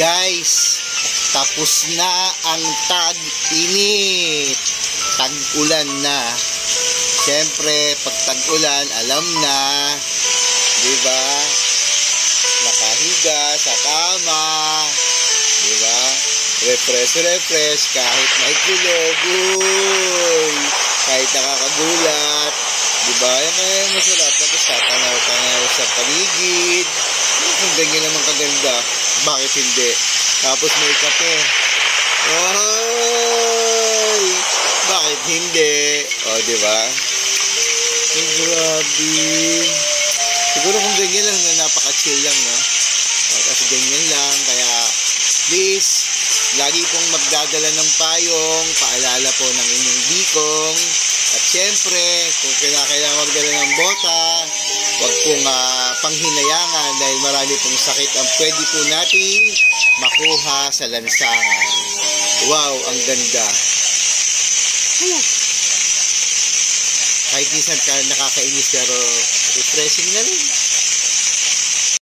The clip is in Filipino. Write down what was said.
Guys, tapos na ang tag-init. Tag-ulan na. Siyempre, pag tag-ulan, alam na, di ba? Nakahiga sa kama, di ba? Refresh kahit may kulog. Uy! Kahit nakakagulat, di ba? Yan kaya yung masarap. Tapos tatanaw-tanaw sa paligid. Kung ganyan naman kaganda, bakit hindi? Tapos may kape. Ay! Bakit hindi? O, di ba? Grabe. Siguro kung ganyan lang na napaka-chill lang, no? Kasi ganyan lang, kaya please, lagi pong magdadala ng payong, paalala po ng inyong bikong, at syempre, kung kailangan magdala ng bota, huwag pong panghinayangan dahil marami pong sakit ang pwede po natin makuha sa lansangan. Wow, ang ganda. Kahit minsan nakakainis pero refreshing na rin.